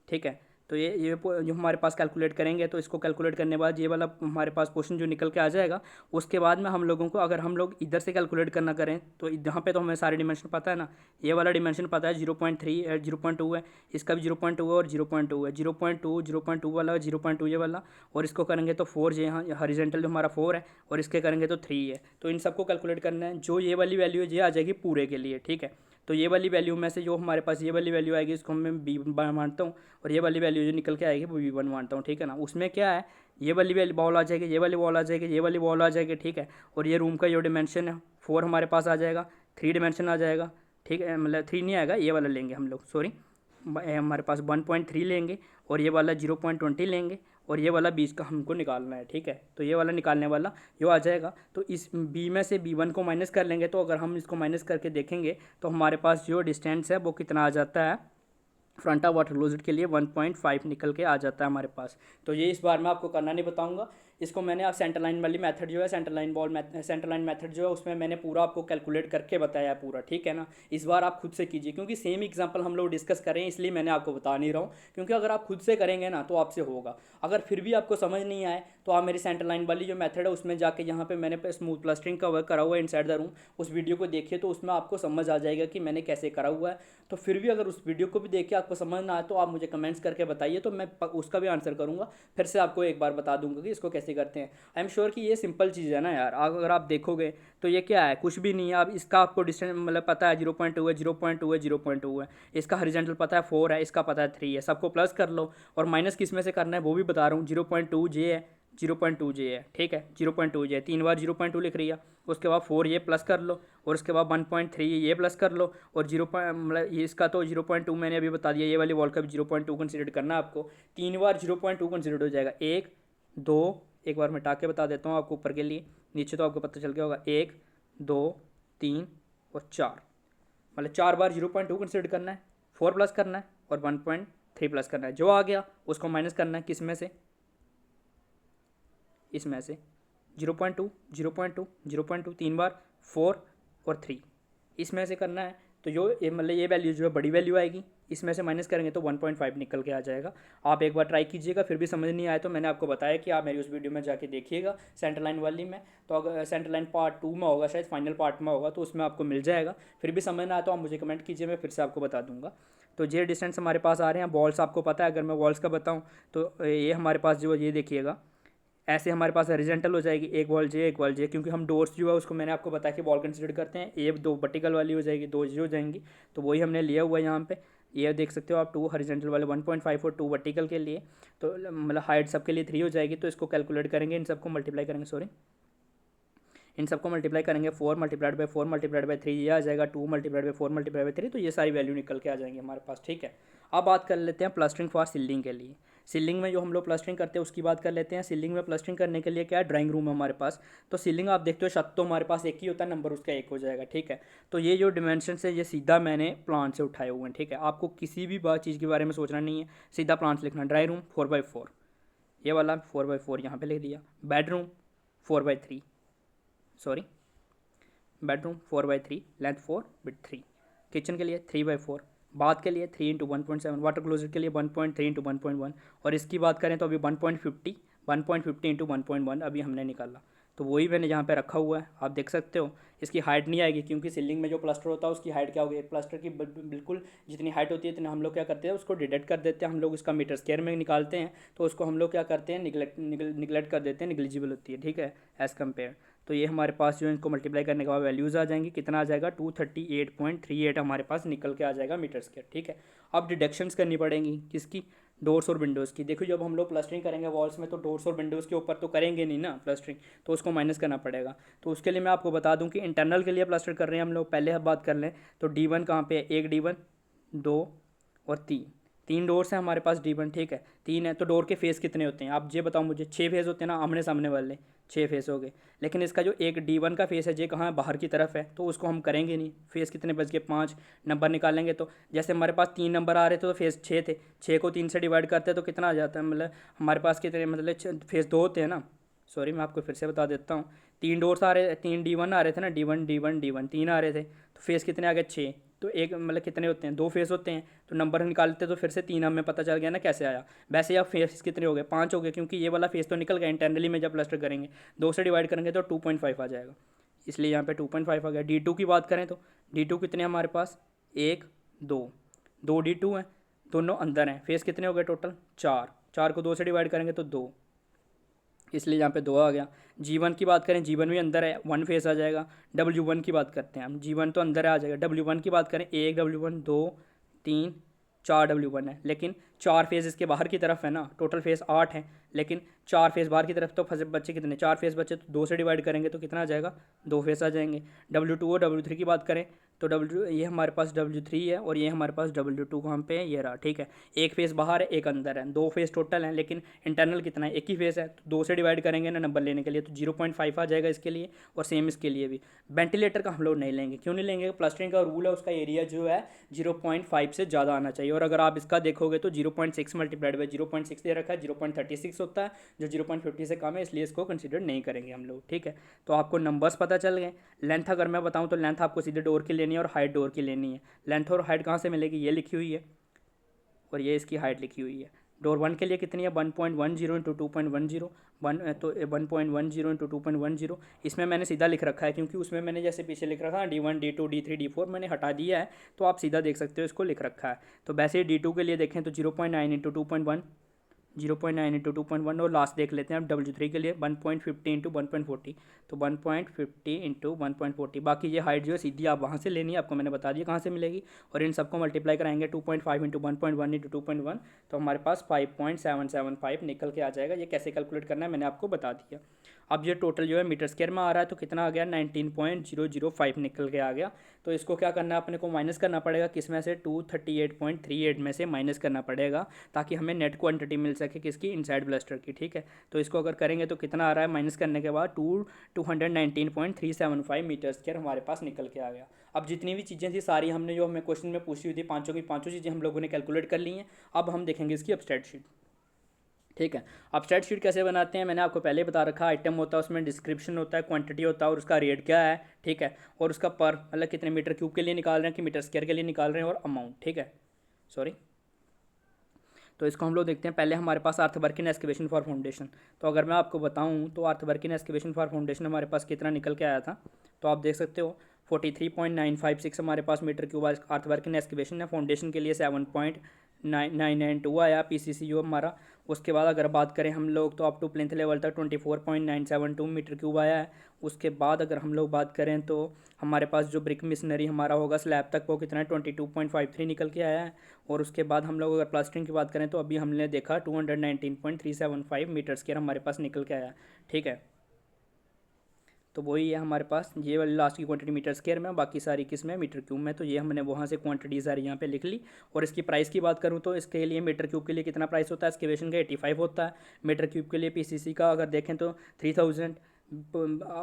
ठीक है। तो ये जो हमारे पास कैलकुलेट करेंगे, तो इसको कैलकुलेट करने के बाद ये वाला हमारे पास पोर्शन जो निकल के आ जाएगा, उसके बाद में हम लोगों को, अगर हम लोग इधर से कैलकुलेट करना करें तो यहाँ पे तो हमें सारे डिमेंशन पता है ना। ये वाला डिमेंशन पता है 0.3 है, 0.2 है, इसका भी 0.2 है और 0.2 है, 0.2 वाला, 0.2 ये वाला, और इसको करेंगे तो 4, जो यहाँ हॉरिजॉन्टल जो हमारा 4 है, और इसके करेंगे तो 3 है। तो इन सबको कैलकुलेट करना है। जो ये वाली वैल्यू है ये आ जाएगी पूरे के लिए, ठीक है। तो ये वाली वैल्यू में से जो हमारे पास ये वाली वैल्यू आएगी, इसको मैं B1 मानता हूँ, और ये वाली वैल्यू जो निकल के आएगी वो B1 मानता हूँ, ठीक है ना। उसमें क्या है, ये वाली वैल्यू बॉल आ जाएगी, ये वाली बॉल आ जाएगी, ये वाली बॉल आ जाएगी, ठीक है। और ये रूम का जो डिमेंशन है 4 हमारे पास आ जाएगा, 3 डिमेंशन आ जाएगा, ठीक है। मतलब 3 नहीं आएगा, ये वाला लेंगे हम लोग, सॉरी, हमारे पास 1.3 लेंगे, और ये वाला 0.20 लेंगे, और ये वाला 20 का हमको निकालना है, ठीक है। तो ये वाला निकालने वाला जो आ जाएगा, तो इस B में से B1 को माइनस कर लेंगे। तो अगर हम इसको माइनस करके देखेंगे तो हमारे पास जो डिस्टेंस है वो कितना आ जाता है, फ्रंट ऑफ वाटर क्लोजेट के लिए 1.5 निकल के आ जाता है हमारे पास। तो ये इस बार मैं आपको करना नहीं बताऊंगा, इसको मैंने आप सेंटर लाइन वाली मेथड जो है, सेंटर लाइन मेथड जो है उसमें मैंने पूरा आपको कैलकुलेट करके बताया है पूरा, ठीक है ना। इस बार आप खुद से कीजिए, क्योंकि सेम एग्जांपल हम लोग डिस्कस करें, इसलिए मैंने आपको बता नहीं रहा हूँ, क्योंकि अगर आप खुद से करेंगे ना तो आपसे होगा। अगर फिर भी आपको समझ नहीं आए तो आप मेरी सेंटर लाइन वाली जो मेथड है उसमें जाके, यहाँ पे मैंने स्मूथ प्लास्टरिंग का वर्क करा हुआ है इनसाइड द रूम, उस वीडियो को देखिए, तो उसमें आपको समझ आ जाएगा कि मैंने कैसे करा हुआ है। तो फिर भी अगर उस वीडियो को भी देख के आपको समझ ना आए तो आप मुझे कमेंट्स करके बताइए, तो मैं उसका भी आंसर करूँगा, फिर से आपको एक बार बता दूंगा कि इसको कैसे करते हैं। आई एम श्योर कि ये सिंपल चीज़ है ना यार, अगर आप देखोगे तो ये क्या है, कुछ भी नहीं है। अब इसका आपको डिस्टेंस मतलब पता है 0.2 है, 0.2 है, 0.2 है, इसका हॉरिजॉन्टल पता है 4 है, इसका पता है 3 है, सबको प्लस कर लो, और माइनस किस में से करना है वो भी बता रहा हूँ, 0.2 ये है, 0.2 जे है, ठीक है, 0.2 जे, 3 बार 0.2 लिख रही है। उसके बाद 4 ये प्लस कर लो, और उसके बाद 1.3 ये प्लस कर लो, और 0 मतलब ये इसका तो 0.2 मैंने अभी बता दिया, ये वाली वॉल का भी 0.2 कंसिडर करना है आपको। 3 बार 0.2 कंसिडर हो जाएगा, 1 2, एक बार मैं टाके बता देता हूँ आपको ऊपर के लिए, नीचे तो आपको पता चल गया होगा, 1 2 3 और 4, मतलब 4 बार 0.2 कंसिडर करना है, 4 प्लस करना है और 1.3 प्लस करना है। जो आ गया उसको माइनस करना है, किस में से, इसमें से 0.2 0.2 0.2 3 बार, 4 और 3, इसमें से करना है। तो जो ये मतलब ये वैल्यू जो है बड़ी वैल्यू आएगी, इसमें से माइनस करेंगे तो 1.5 निकल के आ जाएगा। आप एक बार ट्राई कीजिएगा, फिर भी समझ नहीं आए तो मैंने आपको बताया कि आप मेरी उस वीडियो में जाके देखिएगा सेंटर लाइन वाली में। तो अगर सेंटर लाइन पार्ट 2 में होगा, शायद फाइनल पार्ट में होगा, तो उसमें आपको मिल जाएगा। फिर भी समझ ना आए तो आप मुझे कमेंट कीजिए, मैं फिर से आपको बता दूंगा। तो ये डिस्टेंस हमारे पास आ रहे हैं। बॉल्स आपको पता है, अगर मैं वॉल्स का बताऊँ तो ये हमारे पास जो ये देखिएगा, ऐसे हमारे पास हॉरिजॉन्टल हो जाएगी, एक वॉल जे एक वॉल जे, क्योंकि हम डोर्स जो है उसको मैंने आपको बताया कि वॉल कंसिडर करते हैं। ये 2 वर्टिकल वाली हो जाएगी, 2 हो जाएंगी, तो वही हमने लिया हुआ है यहाँ पे। ये देख सकते हो आप, 2 हॉरिजॉन्टल वाले 1.5 और 2 वर्टिकल के लिए, तो मतलब हाइट सबके लिए 3 हो जाएगी। तो इसको कैलकुलेट करेंगे, इन सबको मल्टीप्लाई करेंगे, सॉरी इन सबको मल्टीप्लाई करेंगे, 4 मल्टीप्लाइड बाई 4 मल्टीप्लाइड बाई 3 ये आ जाएगा, 2 मल्टीप्लाइड बाई 4 मल्टीप्लाइड बाई 3, तो ये सारी वैल्यू निकल के आ जाएंगे हमारे पास, ठीक है। अब बात कर लेते हैं प्लास्टरिंग फॉर सीलिंग के लिए। सीलिंग में जो हम लोग प्लास्टरिंग करते हैं उसकी बात कर लेते हैं। सीलिंग में प्लास्टरिंग करने के लिए क्या है, ड्राइंग रूम है हमारे पास। तो सीलिंग आप देखते हो, छत तो हमारे पास एक ही होता है, नंबर उसका 1 हो जाएगा, ठीक है। तो ये जो डिमेंशन है ये सीधा मैंने प्लान से उठाए हुए हैं, ठीक है। आपको किसी भी चीज़ के बारे में सोचना नहीं है, सीधा प्लान से लिखना। ड्राइंग रूम 4x4, ये वाला 4x4 यहाँ पे लिख दिया। Bedroom 4x3, sorry bedroom 4x3, length 4 with 3। Kitchen के लिए 3x4, बाथ के लिए 3 इंटू 1.7, वाटर क्लोजेट के लिए 1.3 इंटू 1.1। और इसकी बात करें तो अभी 1.50 इंटू 1.1 अभी हमने निकाला, तो वही मैंने यहाँ पे रखा हुआ है, आप देख सकते हो। इसकी हाइट नहीं आएगी, क्योंकि सीलिंग में जो प्लास्टर होता है उसकी हाइट क्या होगी, प्लास्टर की बिल्कुल जितनी हाइट होती है इतना हम लोग क्या करते हैं, उसको डिडक्ट कर देते हैं। हम लोग इसका मीटर स्क्वायर में निकालते हैं, तो उसको हम लोग क्या करते हैं, निगलेक्ट कर देते हैं, निगलिजिबल होती है, ठीक है, एज़ कम्पेयर। तो ये हमारे पास जो है इनको मल्टीप्लाई करने के बाद वैल्यूज़ आ जाएंगी, कितना आ जाएगा, 238.38 हमारे पास निकल के आ जाएगा मीटर स्क्वायर, ठीक है। अब डिडक्शंस करनी पड़ेंगी, किसकी, डोर्स और विंडोज़ की। देखो जब हम लोग प्लास्टरिंग करेंगे वॉल्स में, तो डोर्स और विंडोज़ के ऊपर तो करेंगे नहीं ना प्लास्टरिंग, तो उसको माइनस करना पड़ेगा। तो उसके लिए मैं आपको बता दूं कि इंटरनल के लिए प्लास्टर कर रहे हैं हम लोग। पहले हम बात कर लें तो D1 कहाँ पे है, 1 D1 2 और 3, 3 डोर्स हैं हमारे पास D1, ठीक है, 3 है। तो डोर के फेस कितने होते हैं आप ये बताओ मुझे, 6 फेस होते हैं ना, आमने सामने वाले 6 फेस हो गए। लेकिन इसका जो एक D1 का फेस है ये कहाँ है, बाहर की तरफ है, तो उसको हम करेंगे नहीं। फेस कितने बच गए, 5 नंबर निकालेंगे। तो जैसे हमारे पास 3 नंबर आ रहे थे तो फेस 6 थे, 6 को 3 से डिवाइड करते हैं तो कितना आ जाता है, मतलब हमारे पास कितने, मतलब फेस 2 होते हैं ना। सॉरी मैं आपको फिर से बता देता हूँ, 3 डोर्स आ रहे, 3 D1 आ रहे थे ना, D1 D1 D1 3 आ रहे थे, तो फेस कितने आ गए, 6। तो एक मतलब कितने होते हैं, 2 फेस होते हैं, तो नंबर निकालते तो फिर से 3 हमें पता चल गया ना कैसे आया। वैसे अब फेस कितने हो गए, 5 हो गए, क्योंकि ये वाला फेस तो निकल गया इंटरनली में। जब प्लास्टर करेंगे 2 से डिवाइड करेंगे तो 2.5 आ जाएगा, इसलिए यहाँ पे 2.5 आ गया। D2 की बात करें तो D2 कितने हमारे पास, 1 2, 2 D2 हैं, दोनों अंदर हैं। फेस कितने हो गए टोटल, 4, 4 को 2 से डिवाइड करेंगे तो 2, इसलिए यहाँ पे 2 आ गया। G1 की बात करें, G1 भी अंदर है, 1 फेस आ जाएगा। W1 की बात करते हैं हम, G1 तो अंदर आ जाएगा। W1 की बात करें, 1 W1 2 3 4 W1 है, लेकिन 4 फेस इसके बाहर की तरफ है ना, टोटल फेस 8 है, लेकिन 4 फेस बाहर की तरफ, तो फंसे बच्चे कितने, 4 फेस बच्चे, तो 2 से डिवाइड करेंगे तो कितना आ जाएगा, 2 फेस आ जाएंगे। W2 और W3 की बात करें तो ये हमारे पास W3 है, और ये हमारे पास W2 कहाँ पे है, ये रहा, ठीक है। एक फेस बाहर है, एक अंदर है, 2 फेस टोटल हैं, लेकिन इंटरनल कितना है, एक ही फेस है, तो 2 से डिवाइड करेंगे ना नंबर लेने के लिए, तो 0.5 आ जाएगा इसके लिए, और सेम इसके लिए भी। वेंटिलेटर का हम लोग नहीं लेंगे, क्यों नहीं लेंगे, प्लास्टरिंग का रूल है, उसका एरिया जो है 0.5 से ज़्यादा आना चाहिए। और अगर आप इसका देखोगे तो 0.6 मल्टीप्लाइड बाई 0.6 दे रखा है, 0.36 होता है, जो 0.50 से कम है, इसलिए इसको कंसिडर नहीं करेंगे हम लोग, ठीक है। तो आपको नंबर्स पता चल गए। लेंथ अगर मैं बताऊँ तो लेंथ आपको सीधे डोर की लेनी है और हाइट डोर की लेनी है। लेंथ और हाइट कहाँ से मिलेगी, ये लिखी हुई है, और ये इसकी हाइट लिखी हुई है। डोर 1 के लिए कितनी है, 1.10 इंटू 2.10, 1.10 इंटू 2.10। इसमें मैंने सीधा लिख रखा है, क्योंकि उसमें मैंने जैसे पीछे लिख रखा है D1 D2 D3 D4 मैंने हटा दिया है, तो आप सीधा देख सकते हो, इसको लिख रखा है। तो वैसे ही D2 के लिए देखें तो 0.9 इंटू 2.1, 0.9 इंटू 2.1, और लास्ट देख लेते हैं अब W3 के लिए 1.50 इंटू 1.40, तो 1.50 इंटू 1.40। बाकी ये हाइट जो है सीधी आप वहाँ से लेनी है, आपको मैंने बता दिया कहाँ से मिलेगी, और इन सबको मल्टीप्लाई कराएंगे 2.5 इंटू 1.1 इंटू 2.1, तो हमारे पास 5.775 निकल के आ जाएगा। ये कैसे कैलकुलेट करना है मैंने आपको बता दिया। अब ये टोटल जो है मीटर स्क्वायर में आ रहा है, तो कितना आ गया 19.005 निकल के आ गया। तो इसको क्या करना है, अपने को माइनस करना पड़ेगा, किस में से 238.38 में से माइनस करना पड़ेगा, ताकि हमें नेट क्वांटिटी मिल सके किसकी, इनसाइड ब्लास्टर की। ठीक है, तो इसको अगर करेंगे तो कितना आ रहा है, माइनस करने के बाद 219.375 मीटर स्क्वायर हमारे पास निकल के आ गया। अब जितनी भी चीज़ें थी सारी हमने जो हमें क्वेश्चन में पूछी हुई थी, पाँचों की पाँचों चीज़ें हम लोगों ने कैलकुलेट कर ली हैं। अब हम देखेंगे इसकी अपस्टेट शीट। ठीक है, अब स्प्रेड शीट कैसे बनाते हैं मैंने आपको पहले ही बता रखा। आइटम होता है, उसमें डिस्क्रिप्शन होता है, क्वांटिटी होता है, और उसका रेट क्या है। ठीक है, और उसका पर मतलब कितने मीटर क्यूब के लिए निकाल रहे हैं कि मीटर स्क्वायर के लिए निकाल रहे हैं, और अमाउंट। ठीक है, सॉरी। तो इसको हम लोग देखते हैं। पहले हमारे पास अर्थवर्किंग एक्सकेवेशन फॉर फाउंडेशन। तो अगर मैं आपको बताऊं तो अर्थवर्किंग एक्सकेवेशन फॉर फाउंडेशन हमारे पास कितना निकल के आया था, तो आप देख सकते हो 43.956 हमारे पास मीटर क्यूब अर्थवर्किंग एक्सकेवेशन है। फाउंडेशन के लिए 7.992 आया पीसीसी जो हमारा। उसके बाद अगर बात करें हम लोग तो अप टू प्लिंथ लेवल तक 24.972 मीटर क्यूब आया है। उसके बाद अगर हम लोग बात करें तो हमारे पास जो ब्रिक मिशनरी हमारा होगा स्लैब तक, वो कितना है 22.53 निकल के आया है। और उसके बाद हम लोग अगर प्लास्टरिंग की बात करें तो अभी हमने देखा 219.375 मीटर स्क्वायर हमारे पास निकल के आया। ठीक है, तो वही है हमारे पास ये वाली लास्ट की क्वांटिटी मीटर स्क्वायर में, बाकी सारी किस में, मीटर क्यूब में। तो ये हमने वहाँ से क्वांटिटी सारी यहाँ पे लिख ली। और इसकी प्राइस की बात करूँ तो इसके लिए मीटर क्यूब के लिए कितना प्राइस होता है, एक्सकेवेशन का 85 होता है। मीटर क्यूब के लिए पीसीसी का अगर देखें तो 3000।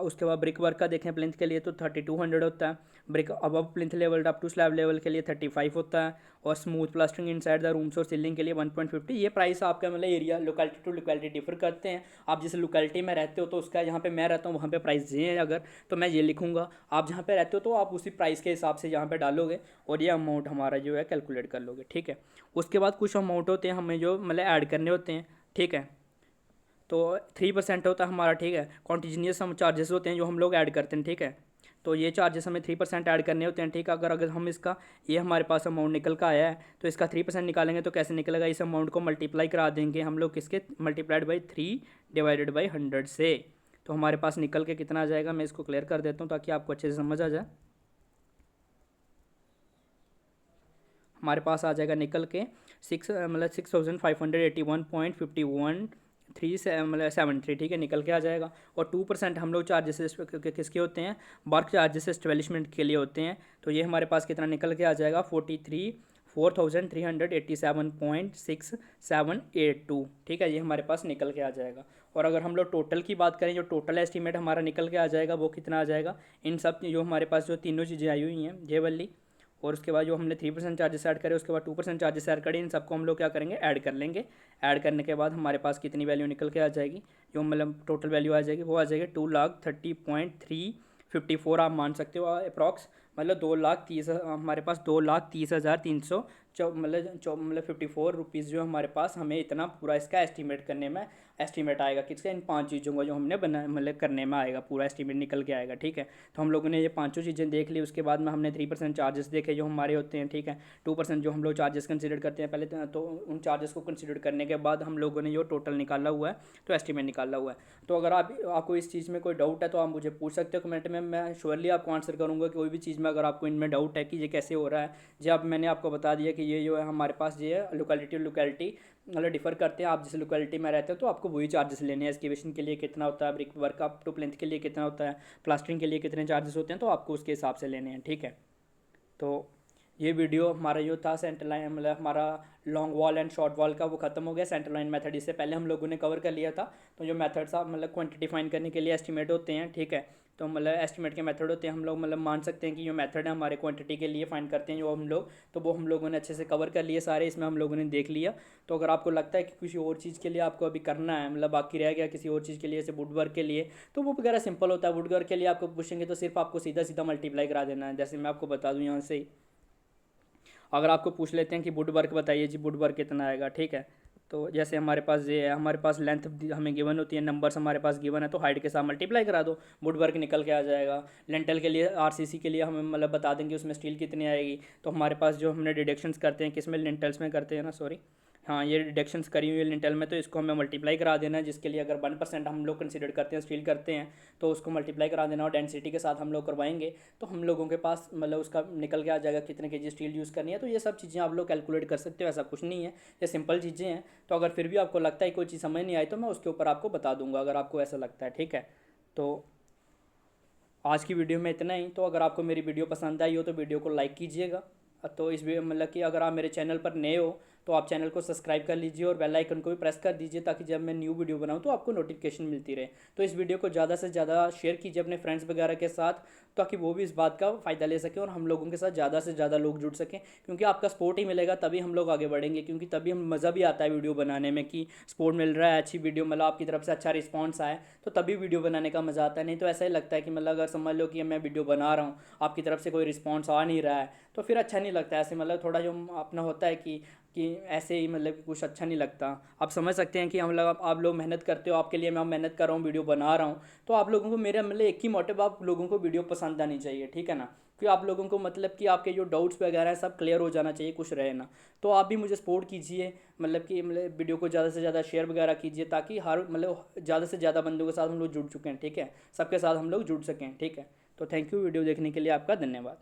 उसके बाद ब्रिक वर्क का देखें प्लिंथ के लिए तो 3200 होता है। Brick above plinth level up to slab level के लिए 35 होता है। और smooth plastering inside the rooms और सीलिंग के लिए 1.50। ये प्राइस आपका मतलब area locality to locality differ करते हैं। आप जिस लोकेलिटी में रहते हो तो उसका, यहाँ पे मैं रहता हूँ वहाँ पे प्राइस ये है अगर, तो मैं ये लिखूँगा। आप जहाँ पे रहते हो तो आप उसी प्राइस के हिसाब से यहाँ पे डालोगे और ये अमाउंट हमारा जो है कैलकुलेट कर लोगे। ठीक है, उसके बाद कुछ अमाउंट होते हैं हमें जो मतलब ऐड करने होते हैं। ठीक है, तो 3% होता है हमारा। ठीक है, कॉन्टीन्यूस हम चार्जेस होते हैं जो हम लोग ऐड करते हैं। ठीक है, तो ये चार्जेस हमें 3% ऐड करने होते हैं। ठीक है, अगर अगर हम इसका ये हमारे पास अमाउंट निकल का आया है तो इसका 3% निकालेंगे तो कैसे निकलेगा, इस अमाउंट को मल्टीप्लाई करा देंगे हम लोग किसके, मल्टीप्लाइड बाई 3 डिवाइडेड बाई 100 से। तो हमारे पास निकल के कितना आ जाएगा, मैं इसको क्लियर कर देता हूँ ताकि आपको अच्छे से समझ आ जाए। हमारे पास आ जाएगा निकल के 6581.51 थ्री से मतलब 73। ठीक है, निकल के आ जाएगा। और 2% हम लोग चार्जेस किसके होते हैं, वर्क चार्जेस एस्टेब्लिशमेंट के लिए होते हैं। तो ये हमारे पास कितना निकल के आ जाएगा 43,387.6782। ठीक है, ये हमारे पास निकल के आ जाएगा। और अगर हम लोग टोटल की बात करें, जो टोटल एस्टीमेट हमारा निकल के आ जाएगा वो कितना आ जाएगा, इन सब जो हमारे पास जो तीनों चीज़ें आई हुई हैं ये वाली, और उसके बाद जो हमने 3% चार्जेस ऐड करे, उसके बाद 2% चार्जेस ऐड करें, इन सबको हम लोग क्या करेंगे, ऐड कर लेंगे। ऐड करने के बाद हमारे पास कितनी वैल्यू निकल के आ जाएगी, जो मतलब टोटल वैल्यू आ जाएगी वो आ जाएगी 2,30,354 आप मान सकते हो अप्रॉक्स। मतलब 2,30,000 हमारे पास 2,30,300 मतलब 54 रुपीज़ जो हमारे पास, हमें इतना पूरा इसका एस्टीमेट करने में एस्टीमेट आएगा किसका, इन 5 चीज़ों का जो हमने बना मतलब करने में आएगा, पूरा एस्टीमेट निकल के आएगा। ठीक है, तो हम लोगों ने ये पांचों चीज़ें देख ली। उसके बाद में हमने 3% चार्जेस देखे जो हमारे होते हैं। ठीक है, 2% जो हम लोग चार्जेस कंसिडर करते हैं पहले, तो उन चार्जेस को कंसिडर करने के बाद हम लोगों ने जो टोटल निकाला हुआ है, तो एस्टीमेट निकाला हुआ है। तो अगर आपको इस चीज़ में कोई डाउट है तो आप मुझे पूछ सकते हो कमेंट में, मैं श्योरली आपको आंसर करूँगा। कोई भी चीज़ में अगर आपको इनमें डाउट है कि ये कैसे हो रहा है, जब मैंने आपको बता दिया कि ये जो है हमारे पास ये है लोकेलिटी टू लोकेलिटी मतलब डिफर करते हैं। आप जिस लोकेलिटी में रहते हो तो आपको वही चार्जेस लेने हैं। एक्सकेवेशन के लिए कितना होता है, brickwork up to plinth के लिए कितना होता है, प्लास्टरिंग के लिए कितने चार्जेस होते हैं, तो आपको उसके हिसाब से लेने हैं। ठीक है, तो ये वीडियो हमारा जो था सेंटर लाइन मतलब हमारा long wall and short wall का, वो खत्म हो गया। सेंटर लाइन मेथड इससे पहले हम लोगों ने कवर कर लिया था। तो जो मेथड्स आप मतलब क्वांटिटी फाइंड करने के लिए एस्टिमेट होते हैं। ठीक है, तो मतलब एस्टिमेट के मेथड होते हैं, हम लोग मतलब मान सकते हैं कि जो मेथड है हमारे क्वांटिटी के लिए फाइंड करते हैं जो हम लोग, तो वो हम लोगों ने अच्छे से कवर कर लिए सारे, इसमें हम लोगों ने देख लिया। तो अगर आपको लगता है कि किसी और चीज़ के लिए आपको अभी करना है, मतलब बाकी रह गया किसी और चीज़ के लिए, जैसे वुड वर्क के लिए, तो वो वगैरह सिंपल होता है। वुड वर्क के लिए आपको पूछेंगे तो सिर्फ आपको सीधा सीधा मल्टीप्लाई करा देना है। जैसे मैं आपको बता दूँ यहाँ से ही, अगर आपको पूछ लेते हैं कि वुड वर्क बताइए जी, वुड वर्क कितना आएगा। ठीक है, तो जैसे हमारे पास ये है, हमारे पास लेंथ हमें गिवन होती है, नंबर्स हमारे पास गिवन है, तो हाइट के साथ मल्टीप्लाई करा दो, वुड वर्क निकल के आ जाएगा। लेंटल के लिए आरसीसी के लिए हमें मतलब बता देंगे उसमें स्टील कितनी आएगी। तो हमारे पास जो हमने डिडक्शंस करते हैं किस में, लेंटल्स में करते हैं ना, सॉरी, हाँ, ये डिडक्शंस करी हुई है लिंटल में, तो इसको हमें मल्टीप्लाई करा देना है, जिसके लिए अगर 1% हम लोग कंसिडर करते हैं, स्टील करते हैं, तो उसको मल्टीप्लाई करा देना और डेंसिटी के साथ हम लोग करवाएंगे, तो हम लोगों के पास मतलब उसका निकल के आ जाएगा कितने केजी स्टील यूज़ करनी है। तो ये सब चीज़ें आप लोग कैलकुलेट कर सकते हो, ऐसा कुछ नहीं है, ये सिंपल चीज़ें हैं। तो अगर फिर भी आपको लगता है कोई चीज़ समझ नहीं आई तो मैं उसके ऊपर आपको बता दूंगा, अगर आपको ऐसा लगता है, ठीक है। तो आज की वीडियो में इतना ही। तो अगर आपको मेरी वीडियो पसंद आई हो तो वीडियो को लाइक कीजिएगा। तो इस वीडियो मतलब कि अगर आप मेरे चैनल पर नए हो तो आप चैनल को सब्सक्राइब कर लीजिए और बेल आइकन को भी प्रेस कर दीजिए, ताकि जब मैं न्यू वीडियो बनाऊं तो आपको नोटिफिकेशन मिलती रहे। तो इस वीडियो को ज़्यादा से ज़्यादा शेयर कीजिए अपने फ्रेंड्स वगैरह के साथ, ताकि वो भी इस बात का फ़ायदा ले सकें और हम लोगों के साथ ज़्यादा से ज़्यादा लोग जुड़ सकें, क्योंकि आपका सपोर्ट ही मिलेगा तभी हम लोग आगे बढ़ेंगे, क्योंकि तभी हम मज़ा भी आता है वीडियो बनाने में कि सपोर्ट मिल रहा है, अच्छी वीडियो मतलब आपकी तरफ से अच्छा रिस्पॉन्स आए, तो तभी वीडियो बनाने का मज़ा आता है। नहीं तो ऐसा ही लगता है कि मतलब अगर समझ लो कि मैं वीडियो बना रहा हूँ, आपकी तरफ से कोई रिस्पॉन्स आ नहीं रहा है, तो फिर अच्छा नहीं लगता। ऐसे मतलब थोड़ा जो अपना होता है कि ऐसे ही मतलब कि कुछ अच्छा नहीं लगता। आप समझ सकते हैं कि हम लोग आप लोग मेहनत करते हो, आपके लिए मैं मेहनत कर रहा हूँ, वीडियो बना रहा हूँ, तो आप लोगों को मेरा मतलब एक ही मोटिव, आप लोगों को वीडियो पसंद आनी चाहिए, ठीक है ना। क्योंकि आप लोगों को मतलब कि आपके जो डाउट्स वगैरह हैं सब क्लियर हो जाना चाहिए, कुछ रहे ना। तो आप भी मुझे सपोर्ट कीजिए, मतलब कि मतलब वीडियो को ज़्यादा से ज़्यादा शेयर वगैरह कीजिए, ताकि हर मतलब ज़्यादा से ज़्यादा बंदों के साथ हम लोग जुड़ चुके हैं, ठीक है, सबके साथ हम लोग जुड़ सकें, ठीक है। तो थैंक यू, वीडियो देखने के लिए आपका धन्यवाद।